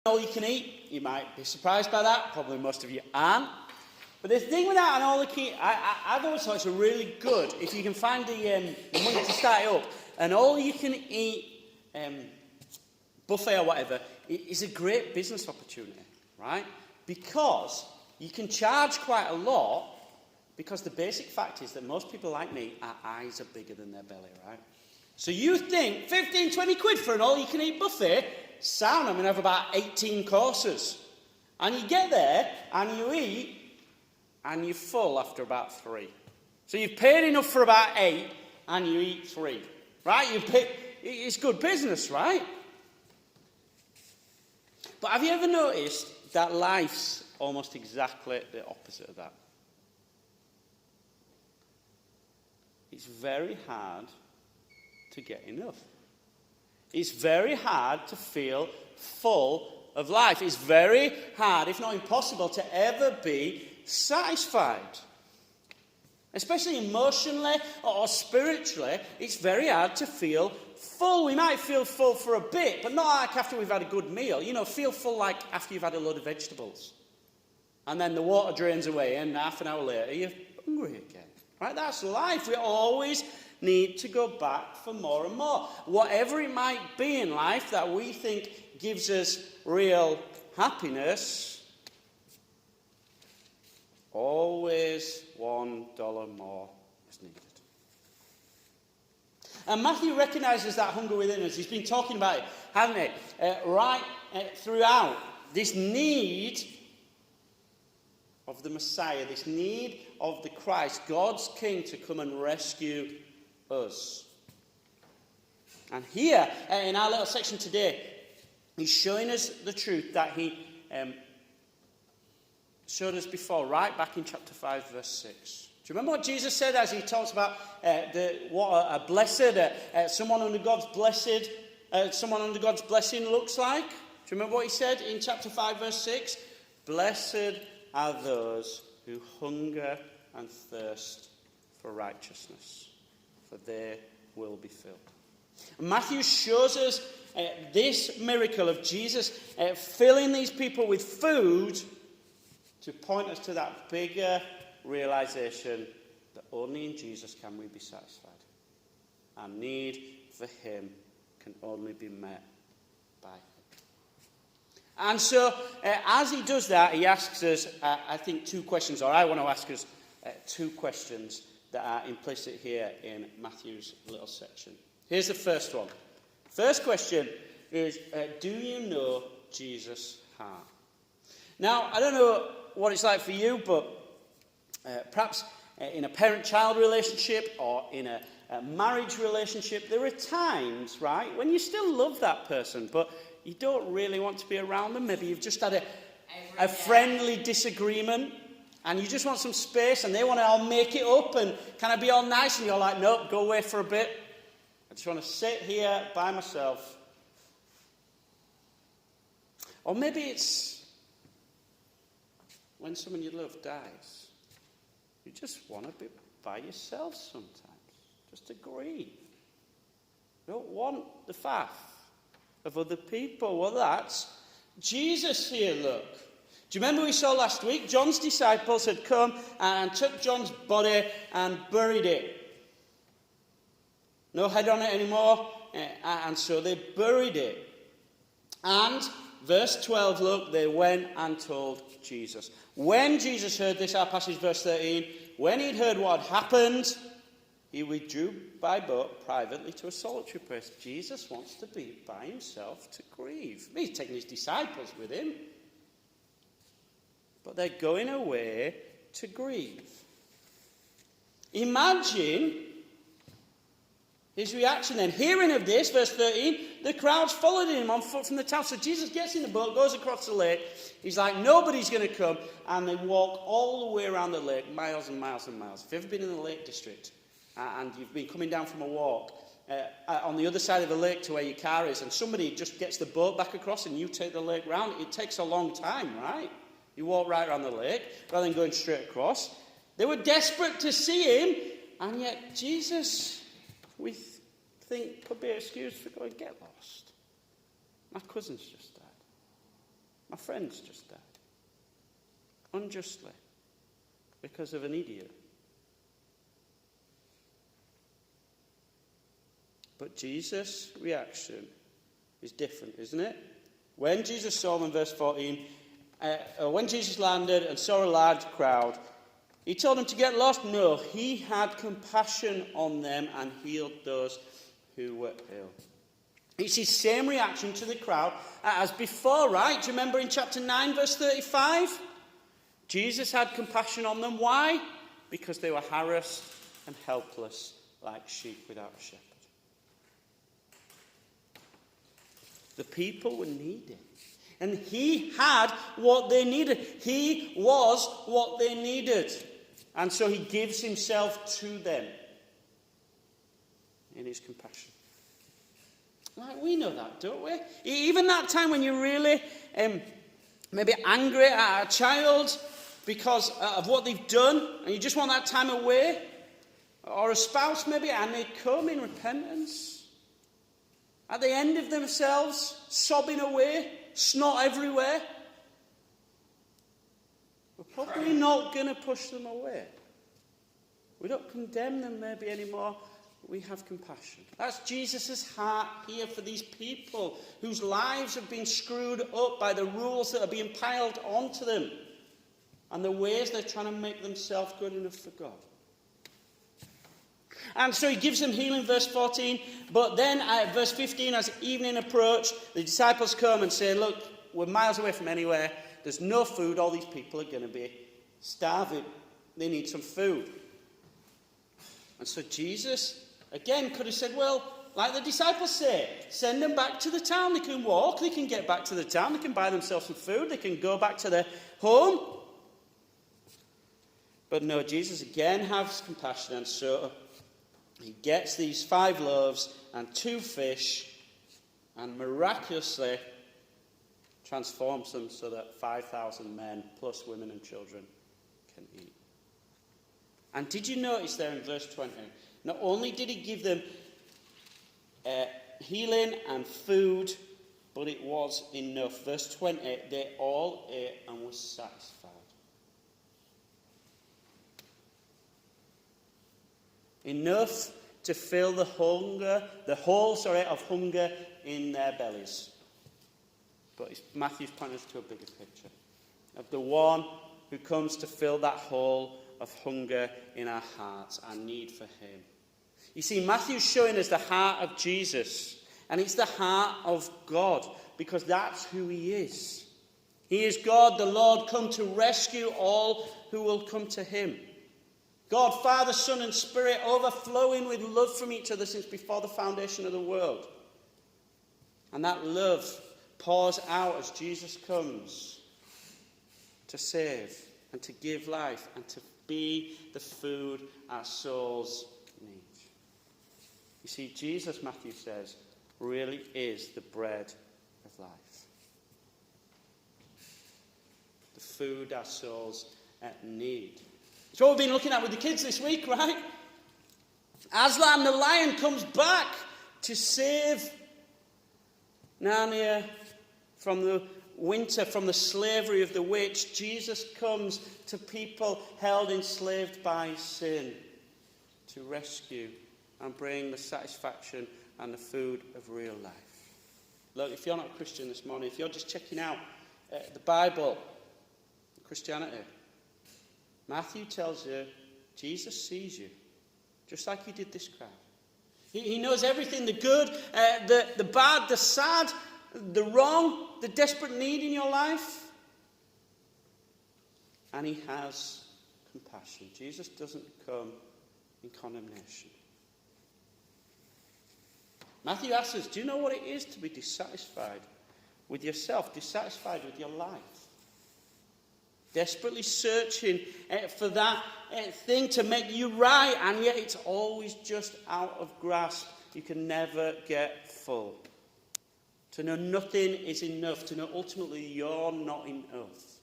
all you can eat. You might be surprised by that. Probably most of you aren't. But the thing with that and all you can eat, I've always thought it's really good if you can find the money to start it up. And all you can eat buffet or whatever is a great business opportunity, right? Because you can charge quite a lot, because the basic fact is that most people like me, our eyes are bigger than their belly, right? So you think 15, 20 quid for an all-you-can-eat buffet? Sound, I'm going to have about 18 courses. And you get there, and you eat, and you're full after about 3. So you've paid enough for about 8, and you eat 3. Right? It's good business, right? But have you ever noticed that life's almost exactly the opposite of that? It's very hard to get enough. It's very hard to feel full of life. It's very hard, if not impossible, to ever be satisfied. Especially emotionally or spiritually, it's very hard to feel full. We might feel full for a bit, but not like after we've had a good meal. You know, feel full like after you've had a load of vegetables. And then the water drains away, and half an hour later, you're hungry again. Right? That's life. We always need to go back for more and more. Whatever it might be in life that we think gives us real happiness, always $1 more is needed. And Matthew recognises that hunger within us. He's been talking about it, hasn't he? Throughout. This need of the Messiah, this need of the Christ, God's King, to come and rescue us. And here, in our little section today, he's showing us the truth that he showed us before, right back in chapter 5, verse 6. Do you remember what Jesus said as he talks about what a blessed, someone under God's blessing looks like? Do you remember what he said in chapter 5, verse 6? Blessed are those who hunger and thirst for righteousness, for they will be filled. And Matthew shows us this miracle of Jesus filling these people with food to point us to that bigger realization that only in Jesus can we be satisfied. Our need for him can only be met by him. And so, as he does that, he asks us, I think, 2 questions, or I want to ask us 2 questions that are implicit here in Matthew's little section. Here's the first one. First question is, do you know Jesus' heart? Now, I don't know what it's like for you, but perhaps in a parent-child relationship or in a marriage relationship, there are times, right, when you still love that person, but you don't really want to be around them. Maybe you've just had a friendly disagreement and you just want some space and they want to all make it up and kind of be all nice and you're like, nope, go away for a bit. I just want to sit here by myself. Or maybe it's when someone you love dies. You just want to be by yourself sometimes, just to grieve. You don't want the faff of other people. Well, that's Jesus here, look. Do you remember we saw last week? John's disciples had come and took John's body and buried it. No head on it anymore, and so they buried it. And verse 12, look, they went and told Jesus. When Jesus heard this, our passage, verse 13, when he'd heard what had happened, he withdrew by boat privately to a solitary place. Jesus wants to be by himself to grieve. He's taking his disciples with him. But they're going away to grieve. Imagine his reaction then. Hearing of this, verse 13, the crowds followed him on foot from the town. So Jesus gets in the boat, goes across the lake. He's like, nobody's going to come. And they walk all the way around the lake, miles and miles and miles. If you've ever been in the Lake District, and you've been coming down from a walk on the other side of the lake to where your car is, and somebody just gets the boat back across and you take the lake round, it takes a long time, right? You walk right around the lake rather than going straight across. They were desperate to see him, and yet Jesus, we think, could be excused for going, get lost. My cousin's just died. My friend's just died. Unjustly. Because of an idiot. But Jesus' reaction is different, isn't it? When Jesus saw them in verse 14, when Jesus landed and saw a large crowd, he told them to get lost? No, he had compassion on them and healed those who were ill. It's his same reaction to the crowd as before, right? Do you remember in chapter 9, verse 35? Jesus had compassion on them. Why? Because they were harassed and helpless like sheep without a shepherd. The people were needy. And he had what they needed. He was what they needed. And so he gives himself to them in his compassion. Like, we know that, don't we? Even that time when you're really maybe angry at a child because of what they've done, and you just want that time away, or a spouse maybe, and they come in repentance. At the end of themselves, sobbing away, snot everywhere. We're probably not going to push them away. We don't condemn them maybe anymore. We have compassion. That's Jesus' heart here for these people whose lives have been screwed up by the rules that are being piled onto them and the ways they're trying to make themselves good enough for God. And so he gives them healing, verse 14. But then at verse 15, as evening approached, the disciples come and say, look, we're miles away from anywhere. There's no food. All these people are going to be starving. They need some food. And so Jesus, again, could have said, well, like the disciples say, send them back to the town. They can walk. They can get back to the town. They can buy themselves some food. They can go back to their home. But no, Jesus again has compassion, and so he gets these 5 loaves and 2 fish and miraculously transforms them so that 5,000 men plus women and children can eat. And did you notice there in verse 20, not only did he give them healing and food, but it was enough. Verse 20, they all ate and were satisfied. Enough to fill the hole of hunger in their bellies. But Matthew's pointing us to a bigger picture of the one who comes to fill that hole of hunger in our hearts, our need for him. You see, Matthew's showing us the heart of Jesus, and it's the heart of God, because that's who he is. He is God, the Lord, come to rescue all who will come to him. God, Father, Son, and Spirit, overflowing with love from each other since before the foundation of the world. And that love pours out as Jesus comes to save and to give life and to be the food our souls need. You see, Jesus, Matthew says, really is the bread of life. The food our souls need. It's what we've been looking at with the kids this week, right? Aslan the lion comes back to save Narnia from the winter, from the slavery of the witch. Jesus comes to people held enslaved by sin to rescue and bring the satisfaction and the food of real life. Look, if you're not a Christian this morning, if you're just checking out the Bible, Christianity, Matthew tells you Jesus sees you, just like he did this crowd. He knows everything, the good, the bad, the sad, the wrong, the desperate need in your life. And he has compassion. Jesus doesn't come in condemnation. Matthew asks us, do you know what it is to be dissatisfied with yourself, dissatisfied with your life? Desperately searching for that thing to make you right, and yet it's always just out of grasp. You can never get full. To know nothing is enough. To know ultimately you're not enough.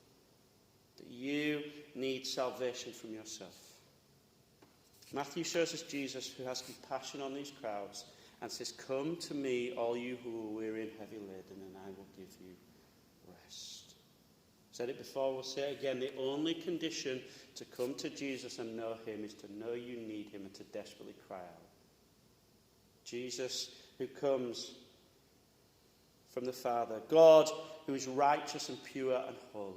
That you need salvation from yourself. Matthew shows us Jesus who has compassion on these crowds and says, come to me, all you who are weary and heavy laden, and I will give you rest. Said it before, we'll say it again. The only condition to come to Jesus and know him is to know you need him and to desperately cry out. Jesus, who comes from the Father. God, who is righteous and pure and holy.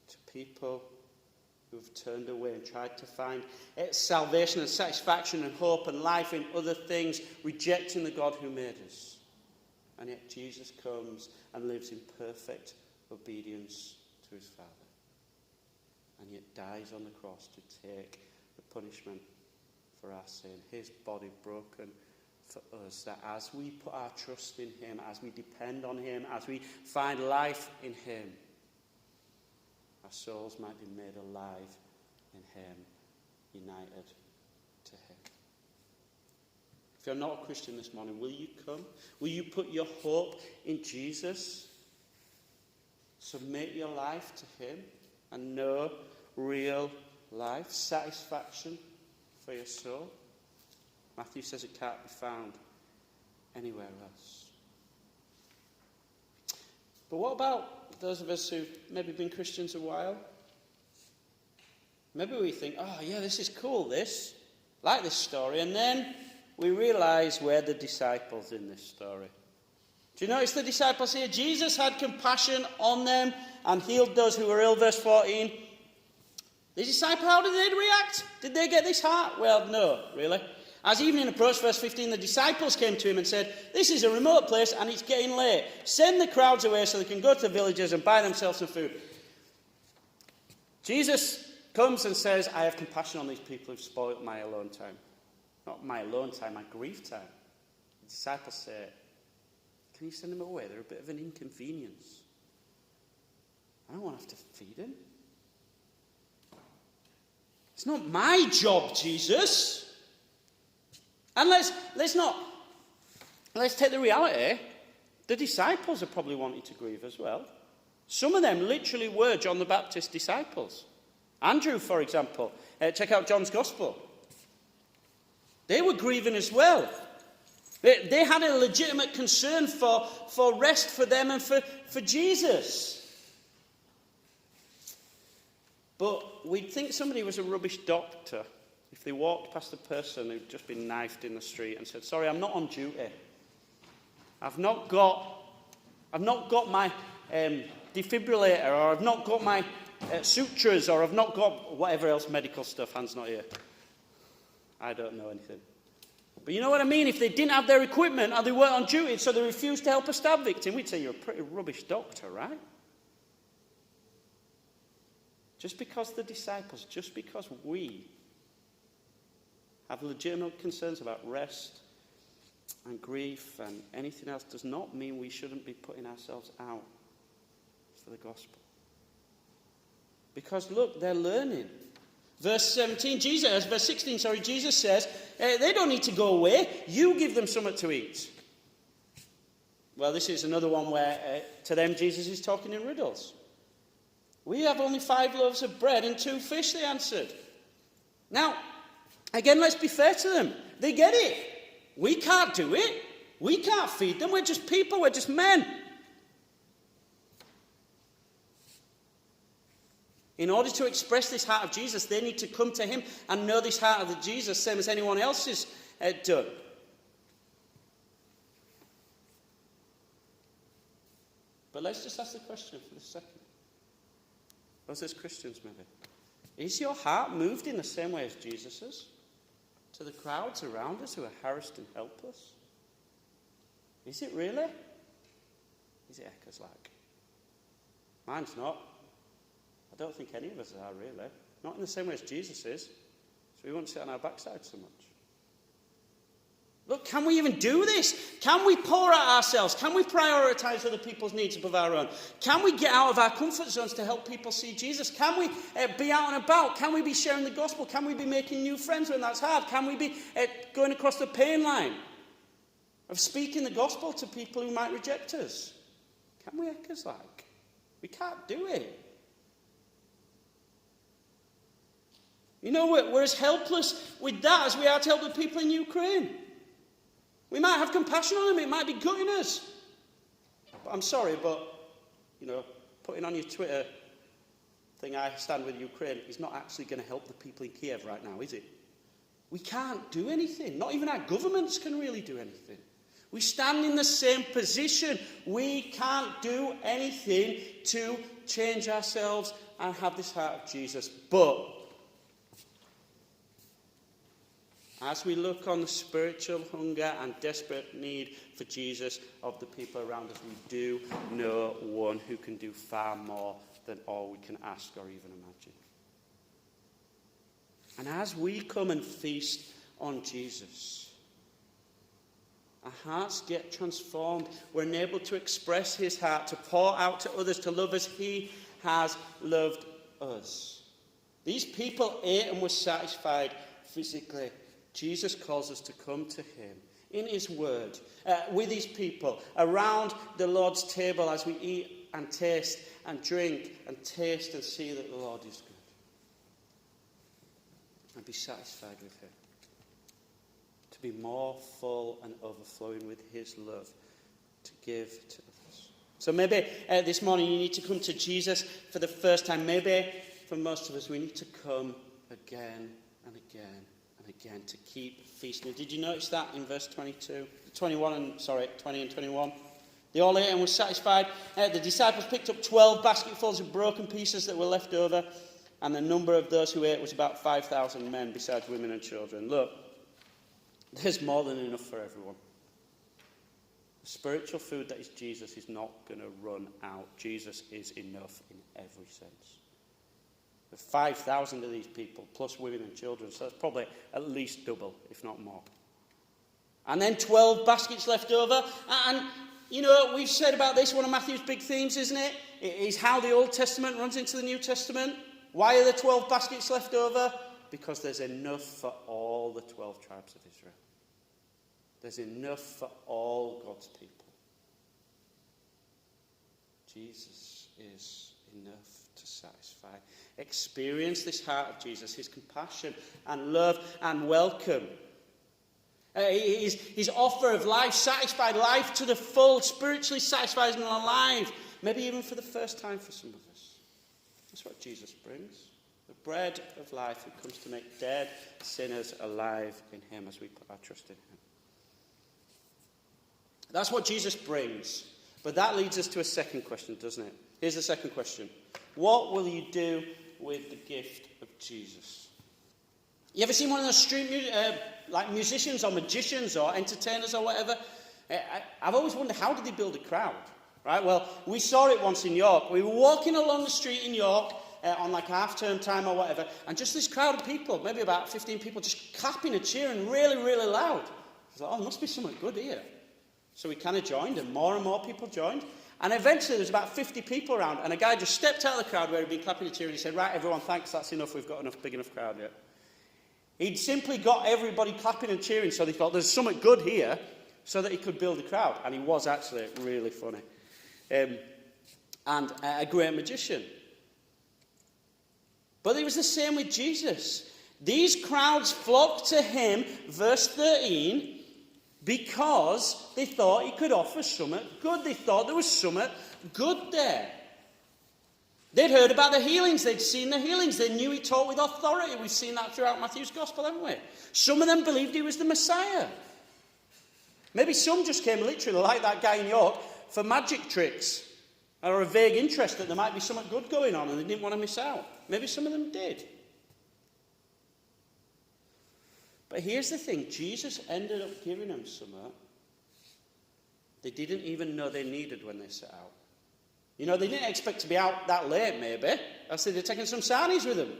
To people who have turned away and tried to find salvation and satisfaction and hope and life in other things, rejecting the God who made us. And yet Jesus comes and lives in perfect obedience to his Father. And yet dies on the cross to take the punishment for our sin. His body broken for us, that as we put our trust in him, as we depend on him, as we find life in him, our souls might be made alive in him, united to him. If you're not a Christian this morning, will you come? Will you put your hope in Jesus? Submit your life to him and know real life, satisfaction for your soul? Matthew says it can't be found anywhere else. But what about those of us who've maybe been Christians a while? Maybe we think, oh yeah, this is cool, this. Like this story. And then we realise we're the disciples in this story. Do you notice the disciples here? Jesus had compassion on them and healed those who were ill, verse 14. The disciples, how did they react? Did they get this heart? Well, no, really. As evening approached, verse 15, the disciples came to him and said, "This is a remote place and it's getting late. Send the crowds away so they can go to the villages and buy themselves some food." Jesus comes and says, I have compassion on these people who've spoiled my alone time. Not my alone time, my grief time. The disciples say, can you send them away? They're a bit of an inconvenience. I don't want to have to feed them. It's not my job, Jesus. And let's take the reality. The disciples are probably wanting to grieve as well. Some of them literally were John the Baptist's disciples. Andrew, for example. Check out John's Gospel. They were grieving as well. They had a legitimate concern for rest for them and for Jesus. But we'd think somebody was a rubbish doctor if they walked past a person who'd just been knifed in the street and said, sorry, I'm not on duty. I've not got my defibrillator, or I've not got my sutures, or I've not got whatever else medical stuff. Hands not here. I don't know anything. But you know what I mean? If they didn't have their equipment or they weren't on duty, so they refused to help a stab victim, we'd say you're a pretty rubbish doctor, right? Just because the disciples, just because we have legitimate concerns about rest and grief and anything else does not mean we shouldn't be putting ourselves out for the gospel. Because look, they're learning. Verse 16, Jesus says, they don't need to go away. You give them something to eat. Well, this is another one where to them Jesus is talking in riddles. We have only 5 loaves of bread and 2 fish, they answered. Now, again, let's be fair to them. They get it. We can't do it. We can't feed them. We're just people. We're just men. In order to express this heart of Jesus, they need to come to him and know this heart of Jesus, same as anyone else has done. But let's just ask the question for this second. Us as Christians, maybe. Is your heart moved in the same way as Jesus's? To the crowds around us who are harassed and helpless? Is it really? Is it echoes like? Mine's not. I don't think any of us are, really. Not in the same way as Jesus is. So we won't sit on our backside so much. Look, can we even do this? Can we pour out ourselves? Can we prioritise other people's needs above our own? Can we get out of our comfort zones to help people see Jesus? Can we be out and about? Can we be sharing the gospel? Can we be making new friends when that's hard? Can we be going across the pain line of speaking the gospel to people who might reject us? Can we echoes like? We can't do it. You know, we're as helpless with that as we are to help the people in Ukraine. We might have compassion on them. It might be gutting us. But I'm sorry, but, you know, putting on your Twitter thing, I stand with Ukraine, is not actually going to help the people in Kiev right now, is it? We can't do anything. Not even our governments can really do anything. We stand in the same position. We can't do anything to change ourselves and have this heart of Jesus. But as we look on the spiritual hunger and desperate need for Jesus of the people around us, we do know one who can do far more than all we can ask or even imagine. And as we come and feast on Jesus, our hearts get transformed. We're enabled to express his heart, to pour out to others, to love as he has loved us. These people ate and were satisfied physically. Jesus calls us to come to him in his word, with his people, around the Lord's table as we eat and taste and drink and taste and see that the Lord is good. And be satisfied with him. To be more full and overflowing with his love to give to others. So maybe this morning you need to come to Jesus for the first time. Maybe for most of us we need to come again and again and again to keep feasting. Did you notice that in verse 20 and 21? They all ate and were satisfied. The disciples picked up 12 basketfuls of broken pieces that were left over, and the number of those who ate was about 5,000 men, besides women and children. Look, there's more than enough for everyone. The spiritual food that is Jesus is not going to run out. Jesus is enough in every sense. There's 5,000 of these people, plus women and children, so that's probably at least double, if not more. And then 12 baskets left over, and you know, we've said about this, one of Matthew's big themes, isn't it? It is how the Old Testament runs into the New Testament. Why are there 12 baskets left over? Because there's enough for all the 12 tribes of Israel. There's enough for all God's people. Jesus is enough to satisfy. Experience this heart of Jesus, his compassion and love and welcome. His offer of life, satisfied life to the full, spiritually satisfied and alive. Maybe even for the first time for some of us. That's what Jesus brings. The bread of life who comes to make dead sinners alive in him as we put our trust in him. That's what Jesus brings. But that leads us to a second question, doesn't it? Here's the second question. What will you do with the gift of Jesus? You ever seen one of those street like musicians or magicians or entertainers or whatever? I've always wondered, how did they build a crowd? Right? Well, we saw it once in York. We were walking along the street in York on like half-term time or whatever, and just this crowd of people, maybe about 15 people, just clapping and cheering really, really loud. I was like, oh, there must be something good here. So we kind of joined, and more people joined. And eventually there was about 50 people around, and a guy just stepped out of the crowd where he'd been clapping and cheering. He said, right, everyone, thanks, that's enough. We've got enough, big enough crowd yet. He'd simply got everybody clapping and cheering, so they thought there's something good here, so that he could build a crowd. And he was actually really funny. And a great magician. But it was the same with Jesus. These crowds flocked to him, verse 13, because they thought he could offer something good. They thought there was something good there. They'd heard about the healings. They'd seen the healings. They knew he taught with authority. We've seen that throughout Matthew's Gospel, haven't we? Some of them believed he was the Messiah. Maybe some just came literally, like that guy in York, for magic tricks or a vague interest that there might be something good going on and they didn't want to miss out. Maybe some of them did. But here's the thing. Jesus ended up giving them something they didn't even know they needed when they set out. You know, they didn't expect to be out that late, maybe. Else they'd have taken some sarnies with them.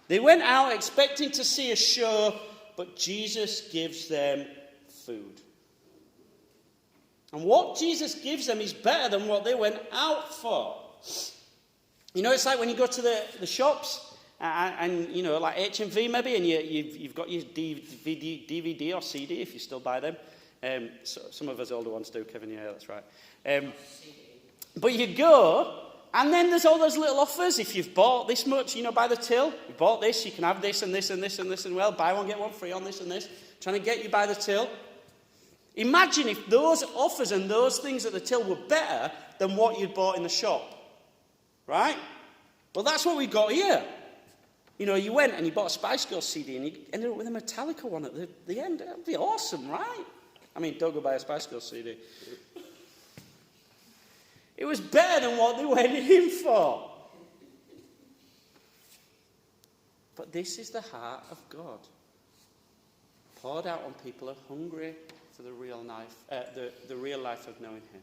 They went out expecting to see a show, but Jesus gives them food. And what Jesus gives them is better than what they went out for. You know, it's like when you go to the shops, and you know, like HMV maybe, and you've got your DVD or CD if you still buy them. So some of us older ones do, Kevin, yeah, that's right. But you go, and then there's all those little offers. If you've bought this much, you know, by the till, you bought this, you can have this and this and this and this, and well, buy one, get one free on this and this. Trying to get you by the till. Imagine if those offers and those things at the till were better than what you'd bought in the shop. Right? Well, that's what we got here. You went and you bought a Spice Girls CD and you ended up with a Metallica one at the end. That would be awesome, right? I mean, don't go buy a Spice Girls CD. It was better than what they went in for. But this is the heart of God, poured out on people who are hungry for the real life of knowing him.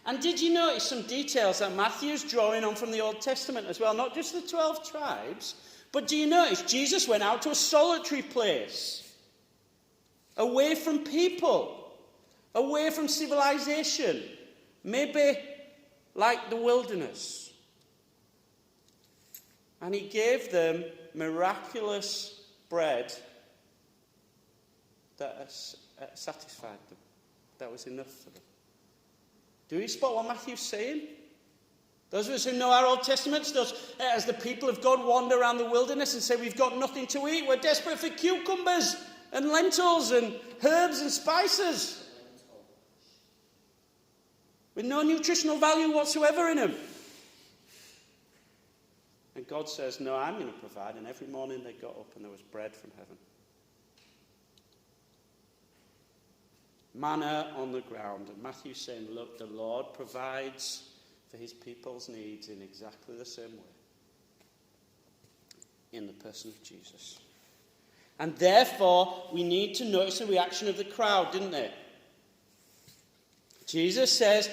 And did you notice some details that Matthew's drawing on from the Old Testament as well? Not just the 12 tribes, but do you notice Jesus went out to a solitary place, away from people, away from civilization, maybe like the wilderness. And he gave them miraculous bread that satisfied them. That was enough for them. Do you spot what Matthew's saying? Those of us who know our Old Testaments, as the people of God wander around the wilderness and say, we've got nothing to eat, we're desperate for cucumbers and lentils and herbs and spices with no nutritional value whatsoever in them. And God says, no, I'm going to provide. And every morning they got up and there was bread from heaven. Manna on the ground. And Matthew's saying, look, the Lord provides for his people's needs in exactly the same way. In the person of Jesus. And therefore, we need to notice the reaction of the crowd, didn't they? Jesus says,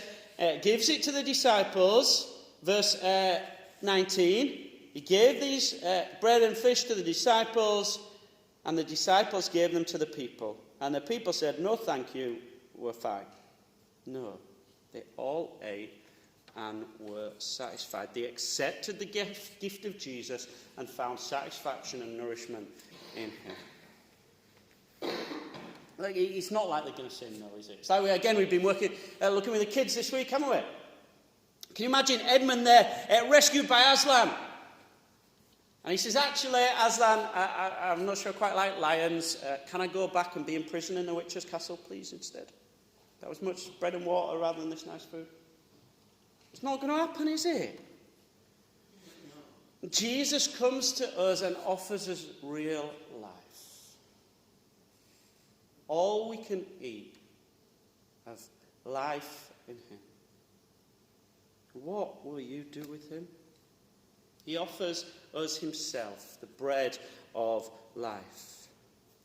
gives it to the disciples, verse 19. He gave these bread and fish to the disciples, and the disciples gave them to the people. And the people said, no, thank you, we're fine. No, they all ate and were satisfied. They accepted the gift of Jesus and found satisfaction and nourishment in him. It's not like they're going to say no, is it? It's like, we've been looking with the kids this week, haven't we? Can you imagine Edmund there, rescued by Aslan? And he says, actually, Aslan, I'm not sure I quite like lions. Can I go back and be in prison in the witch's castle, please, instead? That was much bread and water rather than this nice food. It's not going to happen, is it? No. Jesus comes to us and offers us real life. All we can eat of life in him. What will you do with him? He offers us himself, the bread of life.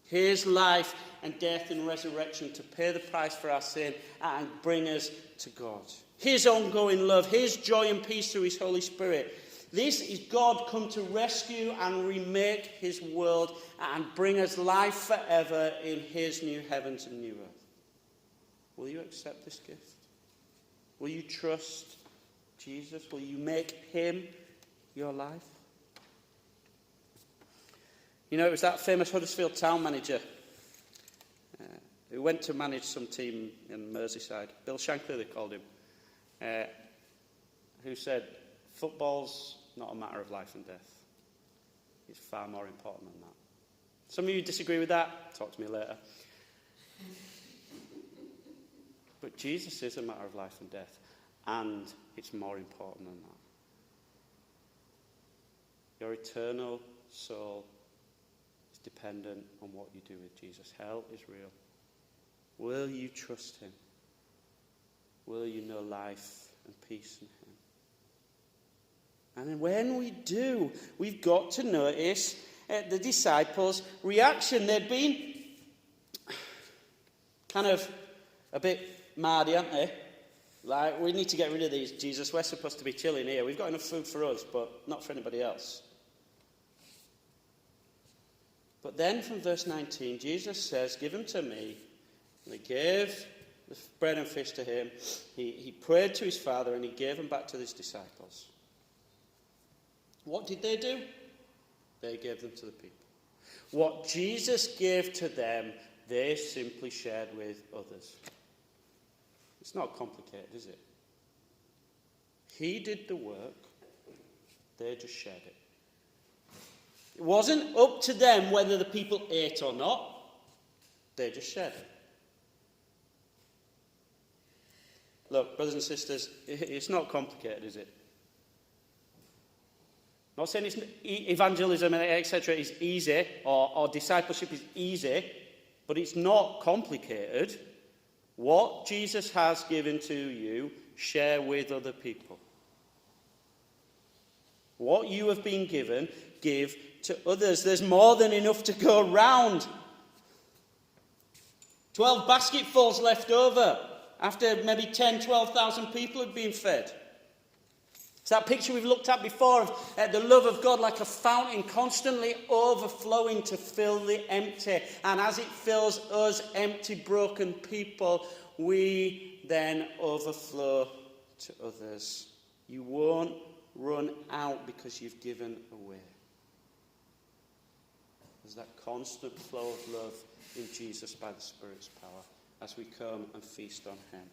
His life and death and resurrection to pay the price for our sin and bring us to God. His ongoing love, his joy and peace through his Holy Spirit. This is God come to rescue and remake his world and bring us life forever in his new heavens and new earth. Will you accept this gift? Will you trust Jesus? Will you make him your life? It was that famous Huddersfield Town manager who went to manage some team in Merseyside. Bill Shankly, they called him. Who said, football's not a matter of life and death. It's far more important than that. Some of you disagree with that. Talk to me later. But Jesus is a matter of life and death. And it's more important than that. Your eternal soul is dependent on what you do with Jesus. Hell is real. Will you trust him? Will you know life and peace in him? And when we do, we've got to notice the disciples' reaction. They'd been kind of a bit mardy, hadn't they? Like, we need to get rid of these, Jesus. We're supposed to be chilling here. We've got enough food for us, but not for anybody else. But then from verse 19, Jesus says, give them to me. And they gave the bread and fish to him. He prayed to his Father and he gave them back to his disciples. What did they do? They gave them to the people. What Jesus gave to them, they simply shared with others. It's not complicated, is it? He did the work. They just shared it. It wasn't up to them whether the people ate or not. They just shared it. look, brothers and sisters, it's not complicated, is it? Not saying it's evangelism, etc., is easy, or discipleship is easy, but it's not complicated. What Jesus has given to you, share with other people. What you have been given, give to others. There's more than enough to go round. 12 basketfuls left over after maybe 10, 12,000 people had been fed. It's that picture we've looked at before of the love of God like a fountain constantly overflowing to fill the empty. And as it fills us empty, broken people, we then overflow to others. You won't run out because you've given away. There's that constant flow of love in Jesus by the Spirit's power as we come and feast on him.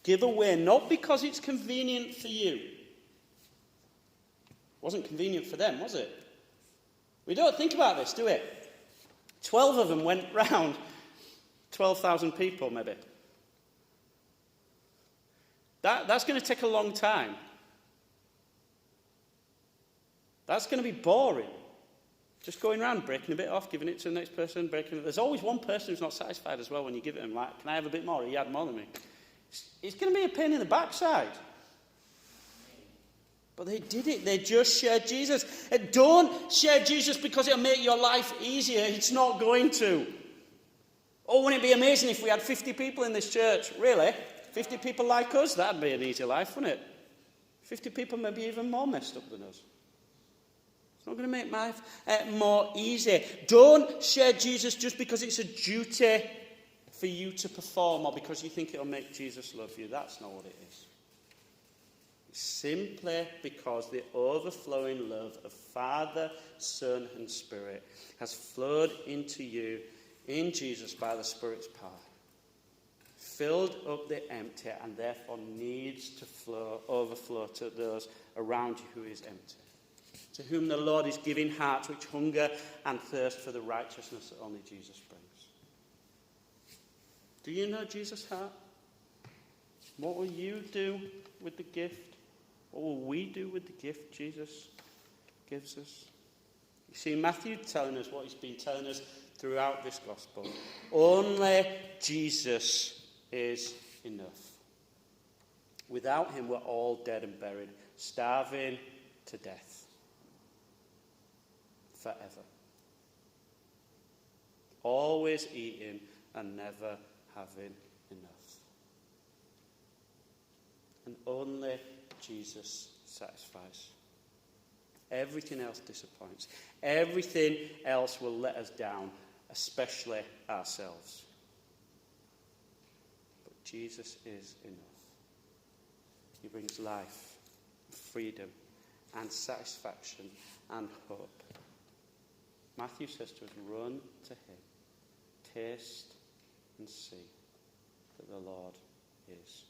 Give away, not because it's convenient for you. It wasn't convenient for them, was it? We don't think about this, do we? 12 of them went round 12,000 people, maybe. That's going to take a long time. That's going to be boring. Just going around, breaking a bit off, giving it to the next person, breaking it. There's always one person who's not satisfied as well when you give it them. Like, can I have a bit more? He had more than me. It's going to be a pain in the backside. But they did it. They just shared Jesus. Don't share Jesus because it'll make your life easier. It's not going to. Oh, wouldn't it be amazing if we had 50 people in this church? Really? 50 people like us? That'd be an easy life, wouldn't it? 50 people maybe even more messed up than us. It's not going to make life more easy. Don't share Jesus just because it's a duty for you to perform or because you think it'll make Jesus love you. That's not what it is. It's simply because the overflowing love of Father, Son, and Spirit has flowed into you in Jesus by the Spirit's power. Filled up the empty and therefore needs to overflow to those around you who is empty. To whom the Lord is giving hearts which hunger and thirst for the righteousness that only Jesus brings. Do you know Jesus' heart? What will you do with the gift? What will we do with the gift Jesus gives us? You see, Matthew telling us what he's been telling us throughout this gospel. Only Jesus is enough. Without him, we're all dead and buried, starving to death. Forever. Always eating and never having enough. And only Jesus satisfies. Everything else disappoints. Everything else will let us down, especially ourselves. But Jesus is enough. He brings life, freedom, and satisfaction and hope. Matthew says to us, run to him, taste and see that the Lord is